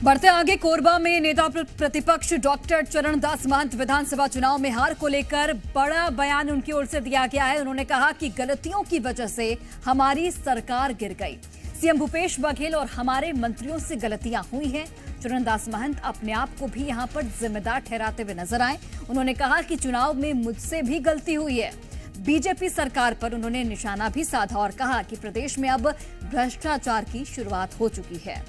बढ़ते आगे, कोरबा में नेता प्रतिपक्ष डॉक्टर चरणदास महंत विधानसभा चुनाव में हार को लेकर बड़ा बयान उनकी ओर से दिया गया है। उन्होंने कहा कि गलतियों की वजह से हमारी सरकार गिर गई। सीएम भूपेश बघेल और हमारे मंत्रियों से गलतियां हुई हैं। चरणदास महंत अपने आप को भी यहां पर जिम्मेदार ठहराते हुए नजर आए। उन्होंने कहा कि चुनाव में मुझसे भी गलती हुई है। बीजेपी सरकार पर उन्होंने निशाना भी साधा और कहा कि प्रदेश में अब भ्रष्टाचार की शुरुआत हो चुकी है।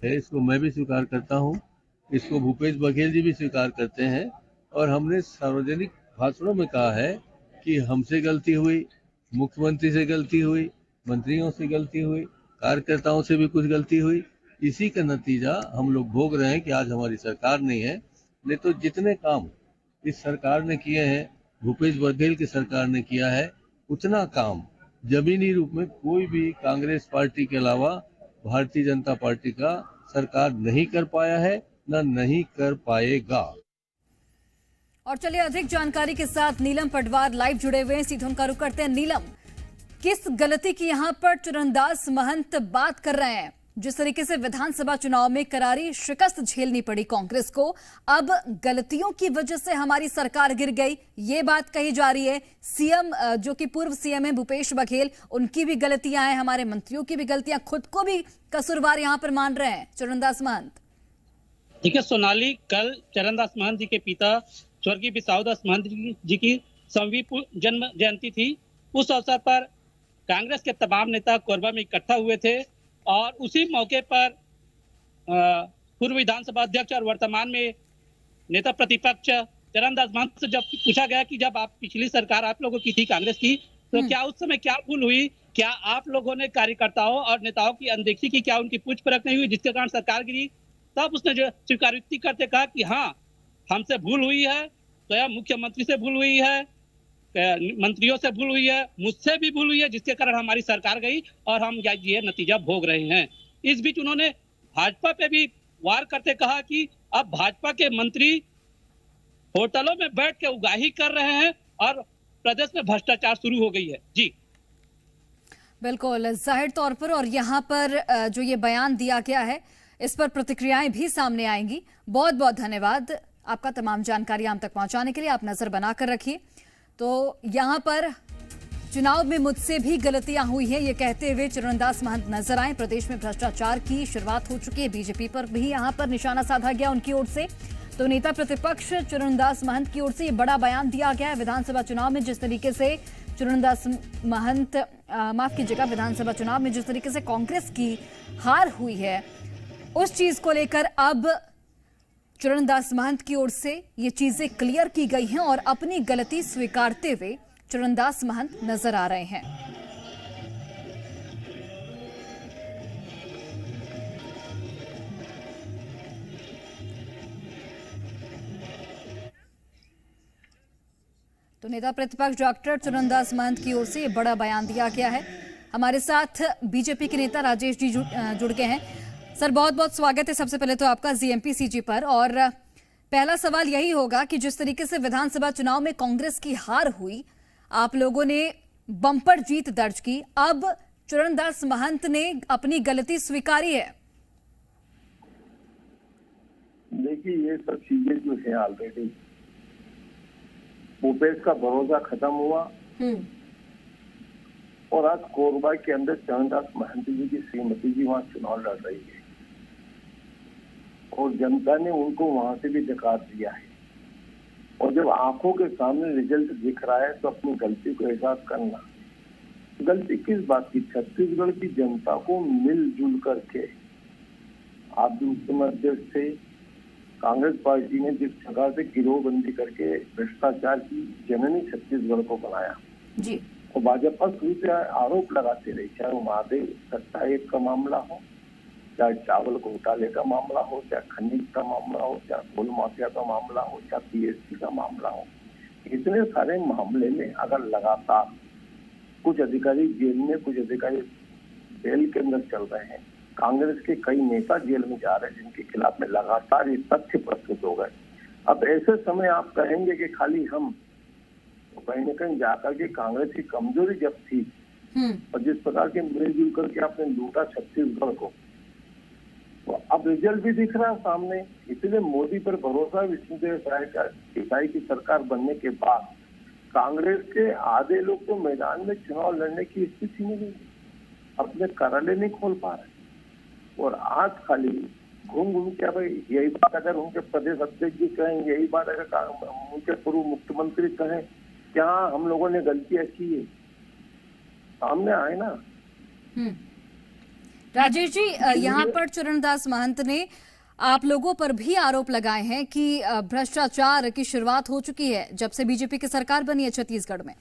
इसको मैं भी स्वीकार करता हूं, इसको भूपेश बघेल जी भी स्वीकार करते हैं और हमने सार्वजनिक भाषणों में कहा है कि हमसे गलती हुई, मुख्यमंत्री से गलती हुई, मंत्रियों से गलती हुई, कार्यकर्ताओं से भी कुछ गलती हुई। इसी का नतीजा हम लोग भोग रहे हैं कि आज हमारी सरकार नहीं है। नहीं तो जितने काम इस सरकार ने किए हैं, भूपेश बघेल की सरकार ने किया है, उतना काम जमीनी रूप में कोई भी कांग्रेस पार्टी के अलावा भारतीय जनता पार्टी का सरकार नहीं कर पाया है, न नहीं कर पाएगा। और चलिए अधिक जानकारी के साथ नीलम पटवार लाइव जुड़े हुए हैं, सीधे उनका रुख करते हैं। नीलम, किस गलती की यहां पर चरणदास महंत बात कर रहे हैं? जिस तरीके से विधानसभा चुनाव में करारी शिकस्त झेलनी पड़ी कांग्रेस को, अब गलतियों की वजह से हमारी सरकार गिर गई, ये बात कही जा रही है। सीएम जो कि पूर्व सीएम है भूपेश बघेल, उनकी भी गलतियां हैं, हमारे मंत्रियों की भी गलतियां, खुद को भी कसूरवार यहां पर मान रहे हैं चरणदास महंत। ठीक है सोनाली, कल चरणदास महंत जी के पिता स्वर्गीय विसाहुदास महंत जी की 100वीं जन्म जयंती थी। उस अवसर पर कांग्रेस के तमाम नेता कोरबा में इकट्ठा हुए थे और उसी मौके पर पूर्व विधानसभा अध्यक्ष और वर्तमान में नेता प्रतिपक्ष चरणदास महंत से जब पूछा गया कि जब आप पिछली सरकार आप लोगों की थी कांग्रेस की, तो क्या उस समय क्या भूल हुई, क्या आप लोगों ने कार्यकर्ताओं और नेताओं की अनदेखी की, क्या उनकी पूछ परख नहीं हुई जिसके कारण सरकार गिरी? तब उसने जो स्वीकारोक्ति करते कहा कि हाँ, हमसे भूल हुई है, स्वयं मुख्यमंत्री से भूल हुई है, मंत्रियों से भूल हुई है, मुझसे भी भूल हुई है, जिसके कारण हमारी सरकार गई और हम ये नतीजा भोग रहे हैं। इस बीच उन्होंने भाजपा पे भी वार करते कहा कि अब भाजपा के मंत्री होटलों में बैठ के उगाही कर रहे हैं और प्रदेश में भ्रष्टाचार शुरू हो गई है। जी बिल्कुल, जाहिर तौर पर, और यहाँ पर जो ये बयान दिया गया है इस पर प्रतिक्रियाएं भी सामने आएंगी। बहुत बहुत धन्यवाद आपका तमाम जानकारी हम तक पहुंचाने के लिए। आप नजर बनाकर रखिए। तो यहाँ पर चुनाव में मुझसे भी गलतियां हुई हैं, ये कहते हुए चरणदास महंत नजर आए। प्रदेश में भ्रष्टाचार की शुरुआत हो चुकी है, बीजेपी पर भी यहाँ पर निशाना साधा गया उनकी ओर से। तो नेता प्रतिपक्ष चरणदास महंत की ओर से ये बड़ा बयान दिया गया है। विधानसभा चुनाव में जिस तरीके से चरणदास महंत माफ कीजिएगा, विधानसभा चुनाव में जिस तरीके से कांग्रेस की हार हुई है, उस चीज को लेकर अब चरणदास महंत की ओर से ये चीजें क्लियर की गई हैं और अपनी गलती स्वीकारते हुए चरणदास महंत नजर आ रहे हैं। तो नेता प्रतिपक्ष डॉक्टर चरणदास महंत की ओर से ये बड़ा बयान दिया गया है। हमारे साथ बीजेपी के नेता राजेश जी जुड़ गए हैं। सर, बहुत बहुत स्वागत है सबसे पहले तो आपका जीएमपी सीजी पर। और पहला सवाल यही होगा कि जिस तरीके से विधानसभा चुनाव में कांग्रेस की हार हुई, आप लोगों ने बम्पर जीत दर्ज की, अब चरणदास महंत ने अपनी गलती स्वीकारी है। देखिए, ये सब चीजें जो है ऑलरेडी भूपेश का भरोसा खत्म हुआ और आज कोरबा के अंदर चरणदास महंत जी की श्रीमती जी वहां चुनाव लड़ रही है और जनता ने उनको वहां से भी जकात दिया है। और जब आंखों के सामने रिजल्ट दिख रहा है तो अपनी गलती को एहसास करना। गलती किस बात की? छत्तीसगढ़ की जनता को मिलजुल करके आप भी उसके मध्य से कांग्रेस पार्टी ने जिस जगह से गिरोहबंदी करके भ्रष्टाचार की जननी छत्तीसगढ़ को बनाया जी, और भाजपा शुरू से आरोप लगाते रहे, चाहे वो महादेव सट्टा एक का मामला हो, चाहे चावल घोटाले का मामला हो, चाहे खनिज का मामला हो, चाहे कोल माफिया का मामला हो, चाहे पीएससी का मामला हो। इतने सारे मामले में अगर लगातार कुछ अधिकारी जेल में, कुछ अधिकारी जेल के अंदर चल रहे हैं, कांग्रेस के कई नेता जेल में जा रहे हैं जिनके खिलाफ में लगातार ये तथ्य प्रस्तुत हो गए। अब ऐसे समय आप कहेंगे कि खाली हम, तो कहीं न कहीं जाकर के कांग्रेस की कमजोरी जब थी और जिस प्रकार के मिलजुल करके आपने लूटा छत्तीसगढ़ को, तो अब रिजल्ट भी दिख रहा है सामने। इसलिए मोदी पर भरोसा विष्णुदेव साय की सरकार बनने के बाद कांग्रेस के आधे लोग तो मैदान में चुनाव लड़ने की स्थिति में नहीं, अपने कार्यालय नहीं खोल पा रहे। और आज खाली घूम घूम के, भाई यही बात अगर उनके प्रदेश अध्यक्ष जी कहें, यही बात अगर उनके पूर्व मुख्यमंत्री कहें, क्या हम लोगों ने गलतियां की है, सामने आए ना। राजेश जी, यहाँ पर चरणदास महंत ने आप लोगों पर भी आरोप लगाए हैं कि भ्रष्टाचार की शुरुआत हो चुकी है जब से बीजेपी की सरकार बनी है छत्तीसगढ़ में।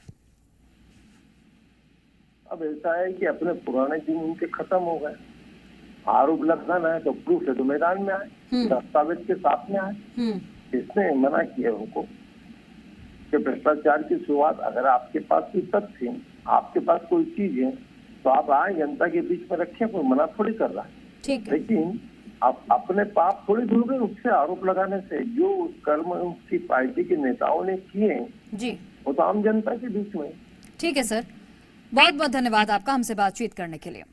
अब ऐसा है कि अपने पुराने दिन उनके खत्म हो गए। आरोप लगाना है तो प्रूफ है तो मैदान में आए, दस्तावेज के साथ में आए। इसने मना किया उनको कि भ्रष्टाचार की शुरुआत, अगर आपके पास कोई तथ्य है, आपके पास कोई चीज है तो आप आए, जनता के बीच में रखें, कोई मना थोड़ी कर रहा है। ठीक है। लेकिन आप अपने पाप थोड़ी धुल गए उससे आरोप लगाने से। जो कर्म उसकी पार्टी के नेताओं ने किए जी, वो तो आम जनता के बीच में। ठीक है सर, बहुत बहुत धन्यवाद आपका हमसे बातचीत करने के लिए।